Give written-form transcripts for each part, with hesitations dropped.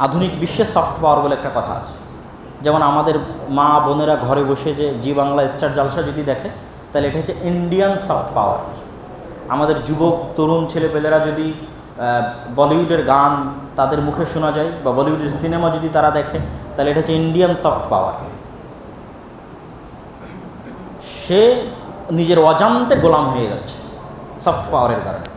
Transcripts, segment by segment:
আধুনিক বিশ্বে soft power বলে একটা কথা আছে। যেমন আমাদের মা বোনেরা ঘরে বসে যে জি বাংলা স্টার জালসা যদি দেখে, তাহলে এটা হচ্ছে ইন্ডিয়ান সফট পাওয়ার। আমাদের যুবক তরুণ ছেলেপেলেরা যদি বলিউডের গান তাদের মুখে শোনা যায় বা বলিউডের সিনেমা যদি তারা দেখে, তাহলে এটা হচ্ছে ইন্ডিয়ান সফট পাওয়ার। সে নিজের অজান্তে গোলাম হয়ে যাচ্ছে সফট পাওয়ারের কারণে।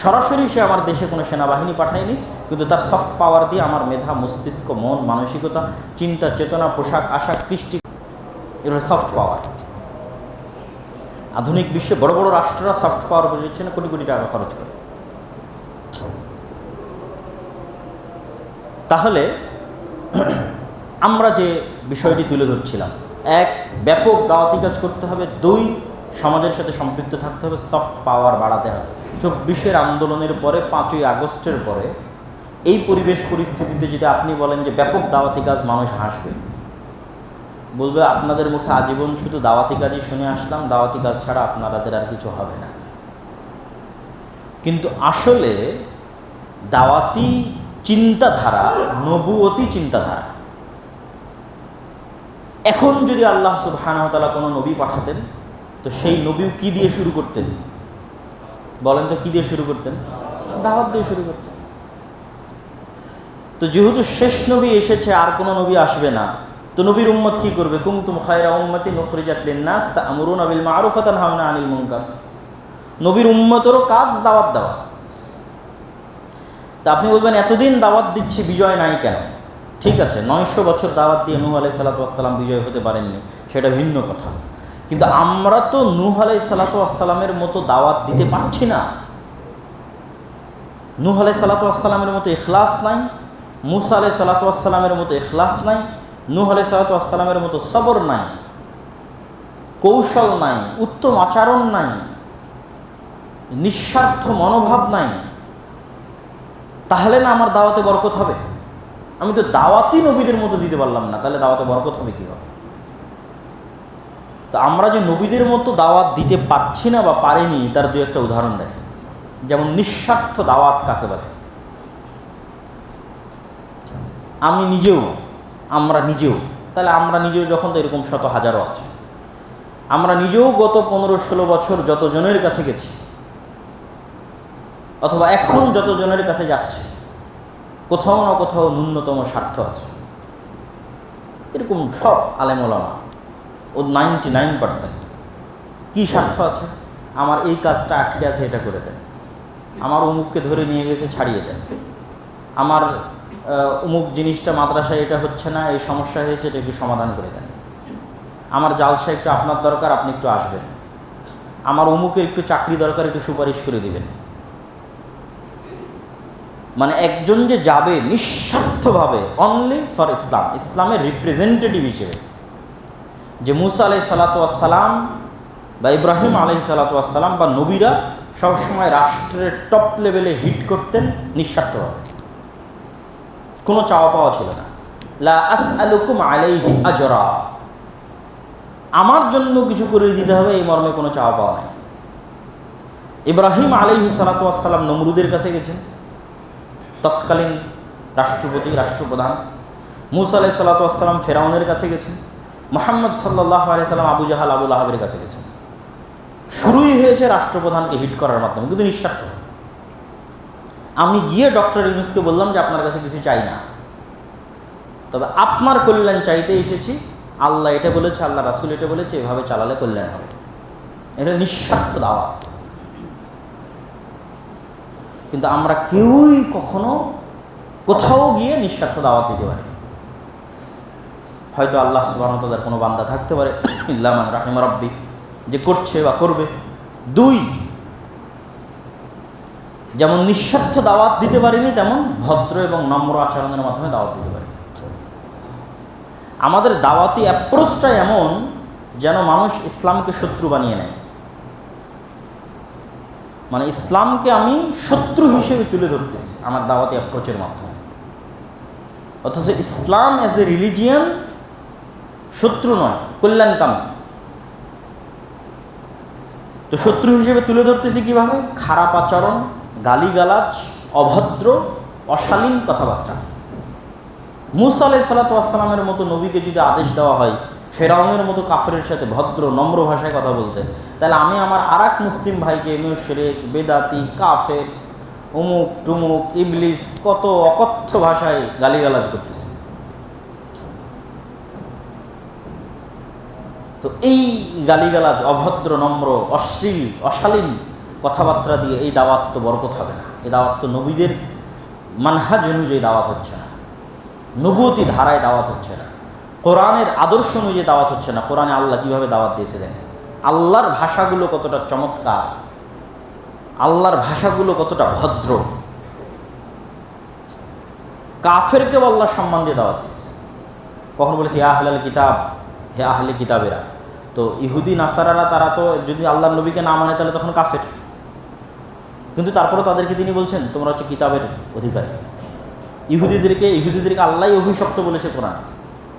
সরাসরি সে আমার দেশে কোনো সেনাবাহিনী পাঠায়নি, কিন্তু তার সফট পাওয়ার দিয়ে আমার মেধা, মস্তিষ্ক, মন, মানসিকতা, চিন্তা, চেতনা, পোশাক আশাক, কৃষ্টি, এগুলো সফট পাওয়ার। আধুনিক বিশ্বে বড় বড় রাষ্ট্ররা সফট পাওয়ার পেছনে কোটি কোটি টাকা খরচ করে। তাহলে আমরা যে বিষয়টি তুলে ধরছিলাম, এক, ব্যাপক দাওয়াতি কাজ করতে হবে। দুই, সমাজের সাথে সম্পৃক্ত থাকতে হবে, সফট পাওয়ার বাড়াতে হবে। 24-এর আন্দোলনের পরে, 5ই আগস্টের পরে এই পরিবেশ পরিস্থিতিতে যদি আপনি বলেন যে ব্যাপক দাওয়াতি কাজ, মানুষ হাসবে, বলবে আপনাদের মুখে আজীবন শুধু দাওয়াতি কাজই শুনে আসলাম, দাওয়াতি কাজ ছাড়া আপনাদের আর কিছু হবে না। কিন্তু আসলে দাওয়াতি চিন্তাধারা নবুয়তি চিন্তাধারা। এখন যদি আল্লাহ সুবহানাহু ওয়া তাআলা কোনো নবী পাঠাতেন, তো সেই নবী কি দিয়ে শুরু করতেন বলেন তো? কি দিয়ে শুরু করতেন? দাওয়াত দিয়ে শুরু করতেন। তো যেহেতু শেষ নবী এসেছে, আর কোনো নবী আসবে না, তো নবীর উম্মত কি করবে? কুনতুম খায়রা উম্মাতিন উখরিজাত লিন-নাস তা'মুরুনা বিল মা'রুফ ওয়া তানহাউনা আনিল মুনকার। নবীর উম্মতেরও কাজ দাওয়াত দেওয়া। তা আপনি বলবেন এতদিন দাওয়াত দিচ্ছি, বিজয় নাই কেন? ঠিক আছে, 900 বছর দাওয়াত দিয়ে নূহ আলাইহিস সালাতু ওয়াস সালাম বিজয় হতে পারেননি, সেটা ভিন্ন কথা। কিন্তু আমরা তো নূহ আলাইহিস সালাতু ওয়াস সালামের মতো দাওয়াত দিতে পারছি না। নূহ আলাইহিস সালাতু ওয়াস সালামের মতো ইখলাস নাই, মূসা আলাইহিস সালাতু ওয়াস সালামের মতো ইখলাস নাই, নূহ আলাইহিস সালাতু ওয়াস সালামের মতো সবর নাই, কৌশল নাই, উত্তম আচরণ নাই, নিঃস্বার্থ মনোভাব নাই। তাহলে না আমার দাওয়াতে বরকত হবে? আমি তো দাওয়াতি নবীদের মতো দিতে পারলাম না, তাহলে দাওয়াতে বরকত হবে কীভাবে? তো আমরা যে নবীদের মতো দাওয়াত দিতে পারছি না বা পারিনি, তার দু একটা উদাহরণ দেখেন। যেমন নিঃস্বার্থ দাওয়াত কাকে বলে? আমরা নিজেও, তাহলে আমরা নিজেও যখন, তো এরকম শত হাজারও আছে, আমরা নিজেও গত 15-16 বছর যতজনের কাছে গেছি, অথবা এখন যতজনের কাছে যাচ্ছে, কোথাও না কোথাও ন্যূনতম স্বার্থ আছে। এরকম সব আলেম ওলামা, ও 99%। কী স্বার্থ আছে? আমার এই কাজটা আটকে আছে, এটা করে দেন। আমার অমুককে ধরে নিয়ে গেছে, ছাড়িয়ে দেন। আমার অমুক জিনিসটা মাদ্রাসায় এটা হচ্ছে না, এই সমস্যা হয়েছে, এটা একটু সমাধান করে দেন। আমার জালসা একটু আপনার দরকার, আপনি একটু আসবেন। আমার অমুকের একটু চাকরি দরকার, একটু সুপারিশ করে দিবেন। মানে একজন যে যাবে নিঃস্বার্থভাবে, অনলি ফর ইসলাম, ইসলামের রিপ্রেজেন্টেটিভ হিসেবে, যে মূসা আলাইহিস সালাতু ওয়াস সালাম বা ইব্রাহিম আলাইহিস সালাতু ওয়াস সালাম বা নবীরা সবসময় রাষ্ট্রের টপ লেভেলে হিট করতেন নিঃস্বার্থভাবে, কোনো চাওয়া পাওয়া ছিল না। লা আসআলুকুম আলাইহি আজরা, আমার জন্য কিছু করে দিতে হবে এই মর্মে কোনো চাওয়া পাওয়া নাই। ইব্রাহিম আলাইহিস সালাতু ওয়াস সালাম নমরুদের কাছে গেছেন, তৎকালীন রাষ্ট্রপতি, রাষ্ট্রপ্রধান। মূসা আলাইহিস সালাতু ওয়াস সালাম ফেরাউনের কাছে গেছেন। মুহাম্মদ সাল্লাল্লাহু আলাইহি সাল্লাম আবু জাহাল, আবু লাহাবের কাছে গেছেন। শুরুই হয়েছে রাষ্ট্রপ্রধানকে হিট করার মাধ্যমে, কিন্তু নিঃস্বার্থ। আমি গিয়ে ডক্টর ইউনূসকে বললাম যে আপনার কাছে কিছু চাই না, তবে আপনার কল্যাণ চাইতে এসেছি। আল্লাহ এটা বলেছে, আল্লাহ রাসূল এটা বলেছে, এভাবে চালালে কল্যাণ হবে। এটা নিঃস্বার্থ দাওয়াত। কিন্তু আমরা কেউই কখনো কোথাও গিয়ে নিঃস্বার্থ দাওয়াত দিতে পারিনি। হয়তো আল্লাহ সুবহানাহু ওয়া তাআলার কোনো বান্দা থাকতে পারে, ইল্লা মান রাহিমা রাব্বি, যে করছে বা করবে। দুই, যেমন নিঃস্বার্থ দাওয়াত দিতে পারিনি, তেমন ভদ্র এবং নম্র আচরণের মাধ্যমে দাওয়াত দিতে পারি। আমাদের দাওয়াতি অ্যাপ্রোচটা এমন যেন মানুষ ইসলামকে শত্রু বানিয়ে নেয়। মানে ইসলামকে আমি শত্রু হিসেবে তুলে ধরতেছি আমার দাওয়াতি অ্যাপ্রোচের মাধ্যমে, অথচ ইসলাম অ্যাজ এ রিলিজিয়ান শত্রু নয়, কল্যাণকামী। তো শত্রু হিসেবে তুলে ধরতেছি কিভাবে? খারাপ আচরণ, গালিগালাজ, অভদ্র অশালীন কথাবার্তা। মুসা আলাইহিস সালাতু ওয়াস সালামের মতো নবীকে যদি আদেশ দেওয়া হয় ফেরাউনের মতো কাফেরের সাথে ভদ্র নম্র ভাষায় কথা বলতে, তাহলে আমি আমার আর এক মুসলিম ভাইকে মুশরিক, বেদাতি, কাফের, অমুক টুমুক, ইবলিস কত অকথ্য ভাষায় গালিগালাজ করতেছি। তো এই গালিগালাজ, অভদ্র, নম্র, অশ্লীল, অশালীন কথাবার্তা দিয়ে এই দাওয়াত তো বরকত হবে না। এই দাওয়াত তো নবীদের মানহাজ অনুযায়ী দাওয়াত হচ্ছে না, নবুয়তি ধারায় দাওয়াত হচ্ছে না, কোরআনের আদর্শ অনুযায়ী দাওয়াত হচ্ছে না। কোরআনে আল্লাহ কীভাবে দাওয়াত দিয়েছে দেখেন, আল্লাহর ভাষাগুলো কতটা চমৎকার, আল্লাহর ভাষাগুলো কতটা ভদ্র। কাফেরকেও আল্লাহ সম্মান দিয়ে দাওয়াত দিয়েছে। কখন বলেছে ইয়া আহলাল কিতাব, হে আহলে কিতাবেরা। তো ইহুদি নাসারারা তারা তো যদি আল্লাহর নবীকে না মানে তাহলে তখন কাফের, কিন্তু তারপরে তাদেরকে তিনি বলছেন তোমরা হচ্ছে কিতাবের অধিকারী। ইহুদিদেরকে আল্লাহই অভিশপ্ত বলেছে কোরআনে,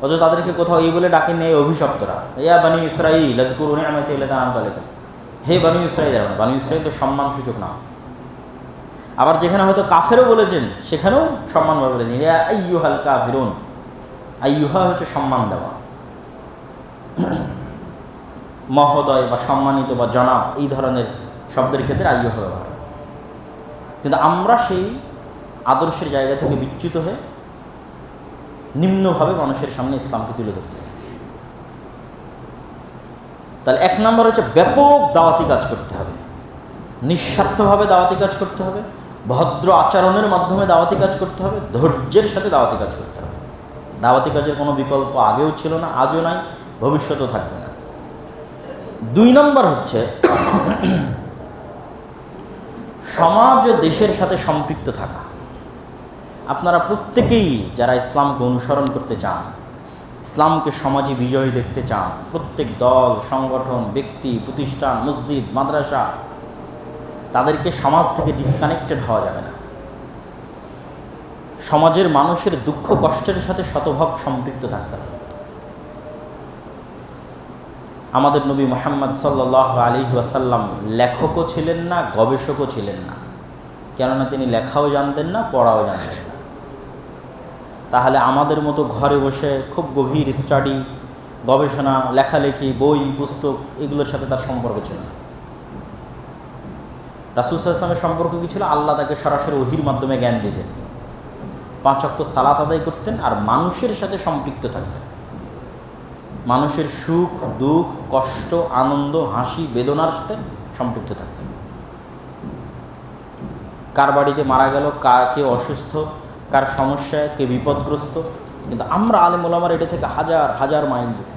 অথচ তাদেরকে কোথাও এই বলে ডাকেন নেই অভিশপ্তরা। ইয়া বানি ইসরাঈল আযকুরু নি'মাতি আল্লাতী আন'আমতু আলাইকুম, হে বানি ইসরাঈল। বানি ইসরাঈল তো সম্মানসূচক নাম। আবার যেখানে হয়তো কাফেরও বলেছেন সেখানেও সম্মানভাবে বলেছেন ইয়া আইয়ুহাল কাফিরুন। আইয়ুহা হচ্ছে সম্মান দেওয়া, মহোদয় বা সম্মানিত বা জনাব এই ধরনের শব্দের ক্ষেত্রে আইয়ুহা ব্যবহার। কিন্তু আমরা সেই আদর্শের জায়গা থেকে বিচ্যুত হয়ে নিম্নভাবে মানুষের সামনে ইসলামকে তুলে ধরতেছে। তাহলে এক নম্বর হচ্ছে ব্যাপক দাওয়াতি কাজ করতে হবে, নিঃস্বার্থভাবে দাওয়াতি কাজ করতে হবে, ভদ্র আচরণের মাধ্যমে দাওয়াতি কাজ করতে হবে, ধৈর্যের সাথে দাওয়াতি কাজ করতে হবে। দাওয়াতি কাজের কোনো বিকল্প আগেও ছিল না, আজও নাই, ভবিষ্যতেও থাকবে না। 2 নম্বর হচ্ছে সমাজ ও দেশের সাথে সম্পৃক্ত থাকা। আপনারা প্রত্যেকেই যারা ইসলামকে অনুসরণ করতে চান, ইসলামকে সমাজে বিজয়ী দেখতে চান, প্রত্যেক দল, সংগঠন, ব্যক্তি, প্রতিষ্ঠান, মসজিদ, মাদ্রাসা, তাদেরকে সমাজ থেকে ডিসকানেক্টেড হওয়া যাবে না। সমাজের মানুষের দুঃখ কষ্টের সাথে শতভাগ সম্পৃক্ত থাকতে হবে। আমাদের নবী মুহাম্মদ সাল্লাল্লাহু আলাইহি ওয়াসাল্লাম লেখকও ছিলেন না, গবেষকও ছিলেন না, কেননা তিনি লেখাও জানতেন না, পড়াও জানতেন না। তাহলে আমাদের মতো ঘরে বসে খুব গভীর স্টাডি, গবেষণা, লেখালেখি, বই, পুস্তক এগুলোর সাথে তার সম্পর্ক ছিল না। রাসূল সাল্লাল্লাহু আলাইহি ওয়াসাল্লামের সম্পর্ক কী ছিল? আল্লাহ তাকে সরাসরি ওহীর মাধ্যমে জ্ঞান দিতেন, 5 ওয়াক্ত সালাত আদায় করতেন, আর মানুষের সাথে সম্পৃক্ত থাকতেন। মানুষের সুখ, দুঃখ, কষ্ট, আনন্দ, হাসি, বেদনার সাথে সম্পৃক্ত থাকতেন। কার বাড়িতে মারা গেল, কে অসুস্থ, কার সমস্যায়, কে বিপদগ্রস্ত। কিন্তু আমরা আলেম ওলামার এটা থেকে হাজার হাজার মাইল দূরে।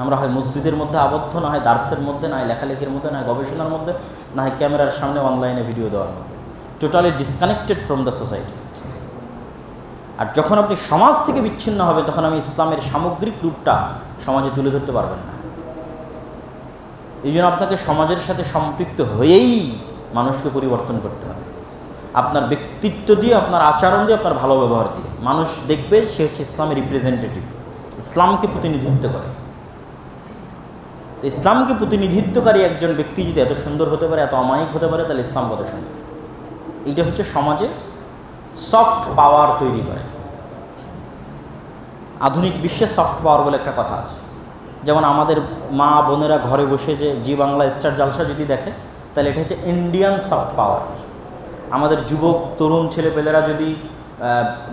আমরা হয় মসজিদের মধ্যে আবদ্ধ, না হয় দার্সের মধ্যে, না হয় লেখালেখির মধ্যে, না হয় গবেষণার মধ্যে, না হয় ক্যামেরার সামনে অনলাইনে ভিডিও দেওয়ার মধ্যে, totally disconnected from the society. আর যখন আপনি সমাজ থেকে বিচ্ছিন্ন হবে তখন আমি ইসলামের সামগ্রিক রূপটা সমাজে তুলে ধরতে পারবেন না। এই জন্য আপনাকে সমাজের সাথে সম্পৃক্ত হয়েই মানুষকে পরিবর্তন করতে হবে। আপনার ব্যক্তিত্ব দিয়ে, আপনার আচরণ দিয়ে, আপনার ভালো ব্যবহার দিয়ে মানুষ দেখবে সে হচ্ছে ইসলামের রিপ্রেজেন্টেটিভ, ইসলামকে প্রতিনিধিত্ব করে। তো ইসলামকে প্রতিনিধিত্বকারী একজন ব্যক্তি যদি এত সুন্দর হতে পারে, এত অমায়িক হতে পারে, তাহলে ইসলাম কত সুন্দর। এইটা হচ্ছে সমাজে সফট পাওয়ার তৈরি করে। আধুনিক বিশ্বে সফট পাওয়ার বলে একটা কথা আছে। যেমন আমাদের মা বোনেরা ঘরে বসে যে জি বাংলা স্টার জালসা যদি দেখে, তাহলে এটা হচ্ছে ইন্ডিয়ান সফট পাওয়ার। আমাদের যুবক তরুণ ছেলেপেলেরা যদি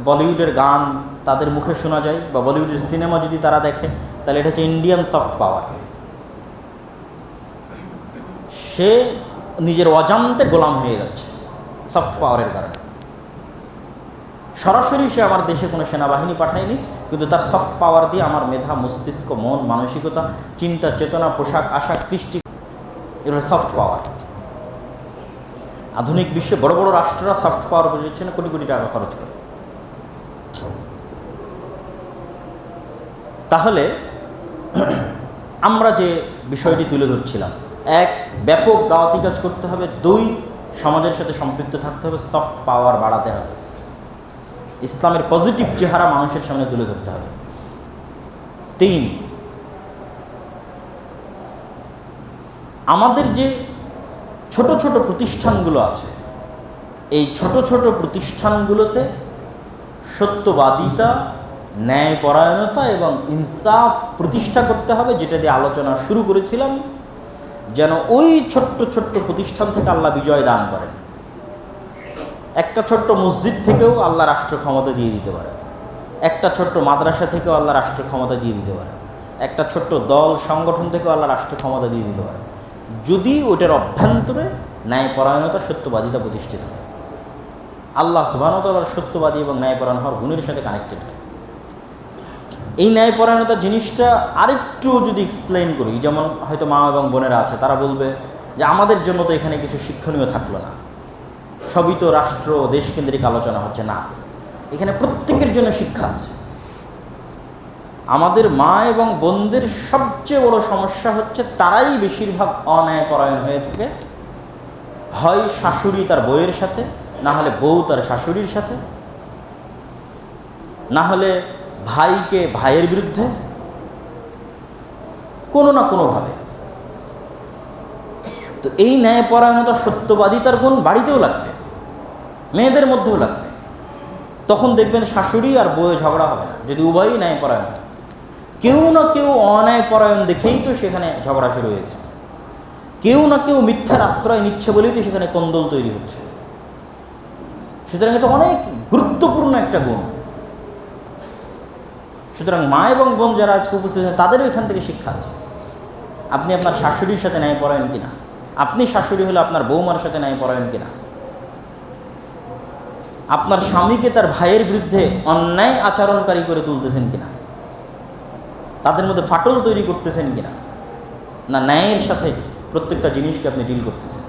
বলিউডের গান তাদের মুখে শোনা যায় বা বলিউডের সিনেমা যদি তারা দেখে, তাহলে এটা হচ্ছে ইন্ডিয়ান সফট পাওয়ার। সে নিজের অজান্তে গোলাম হয়ে যাচ্ছে সফট পাওয়ারের কারণে। সরাসরি সে আমার দেশে কোনো সেনাবাহিনী পাঠায়নি, কিন্তু তার সফট পাওয়ার দিয়ে আমার মেধা, মস্তিষ্ক, মন, মানসিকতা, চিন্তা, চেতনা, পোশাক, আশাক, কৃষ্টি, এগুলো সফট পাওয়ার। আধুনিক বিশ্বে বড় বড় রাষ্ট্ররা সফট পাওয়ার পেছনে কোটি কোটি টাকা খরচ করে। তাহলে আমরা যে বিষয়টি তুলে ধরছিলাম, 1, ব্যাপক দাওয়াতি কাজ করতে হবে। 2, সমাজের সাথে সম্পৃক্ত থাকতে হবে, সফট পাওয়ার বাড়াতে হবে, ইসলামের পজিটিভ চেহারা মানুষের সামনে তুলে ধরতে হবে। 3, আমাদের যে ছোট ছোট প্রতিষ্ঠানগুলো আছে এই ছোট ছোট প্রতিষ্ঠানগুলোতে সত্যবাদিতা, ন্যায়পরায়ণতা এবং ইনসাফ প্রতিষ্ঠা করতে হবে, যেটা দিয়ে আলোচনা শুরু করেছিলাম, যেন ওই ছোট্ট ছোট্ট প্রতিষ্ঠান থেকে আল্লাহ বিজয় দান করেন। একটা ছোট্ট মসজিদ থেকেও আল্লাহ রাষ্ট্র ক্ষমতা দিয়ে দিতে পারে, একটা ছোট্ট মাদ্রাসা থেকেও আল্লাহ রাষ্ট্র ক্ষমতা দিয়ে দিতে পারে, একটা ছোট্ট দল সংগঠন থেকেও আল্লাহ রাষ্ট্র ক্ষমতা দিয়ে দিতে পারে, যদি ওটার অভ্যন্তরে ন্যায়পরায়ণতা, সত্যবাদিতা প্রতিষ্ঠিত হয়। আল্লাহ সুবহানাহু ওয়া তাআলার সত্যবাদী এবং ন্যায়পরায়ণ হওয়ার গুণের সাথে কানেক্টেড হয়। এই ন্যায়পরায়ণতা জিনিসটা আরেকটু যদি এক্সপ্লেন করি, যেমন হয়তো মা এবং বোনেরা আছে, তারা বলবে যে আমাদের জন্য তো এখানে কিছু শিক্ষণীয় থাকলো না, সবই তো রাষ্ট্র দেশকেন্দ্রিক আলোচনা হচ্ছে। না, এখানে প্রত্যেকের জন্য শিক্ষা আছে। আমাদের মা এবং বোনদের সবচেয়ে বড় সমস্যা হচ্ছে তারাই বেশিরভাগ অন্যায়পরায়ণ হয়ে থাকে, হয় শাশুড়ি তার বউয়ের সাথে, না হলে বউ তার শাশুড়ির সাথে, না হলে ভাইকে ভাইয়ের বিরুদ্ধে, কোনো না কোনোভাবে। তো এই ন্যায়পরায়ণতা, সত্যবাদিতার গুণ বাড়িতেও লাগবে, মেয়েদের মধ্যেও লাগবে। তখন দেখবেন শাশুড়ি আর বউয়ে ঝগড়া হবে না, যদি উভয়ই ন্যায়পরায়ণ হয়। কেউ না কেউ অন্যায়পরায়ণ দেখেই তো সেখানে ঝগড়া শুরু হয়েছে, কেউ না কেউ মিথ্যার আশ্রয় নিচ্ছে বলেই তো সেখানে কোন্দল তৈরি হচ্ছে। সুতরাং এটা অনেক গুরুত্বপূর্ণ একটা গুণ। সুতরাং মা এবং বোন যারা আজকে উপস্থিত আছেন, তাদেরও এখান থেকে শিক্ষা আছে। আপনি আপনার শাশুড়ির সাথে ন্যায়পরায়ণ কিনা, আপনি শাশুড়ি হলে আপনার বৌমার সাথে ন্যায়পরায়ণ কিনা, আপনার স্বামীকে তার ভাইয়ের বিরুদ্ধে অন্যায় আচরণকারী করে তুলতেছেন কিনা, তাদের মধ্যে ফাটল তৈরি করতেছেন কিনা, না ন্যায়ের সাথে প্রত্যেকটা জিনিসকে আপনি ডিল করতেছেন।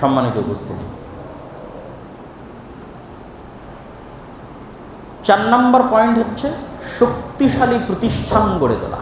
সম্মানিত উপস্থিতি, 4 নম্বর পয়েন্ট হচ্ছে শক্তিশালী প্রতিষ্ঠান গড়ে তোলা।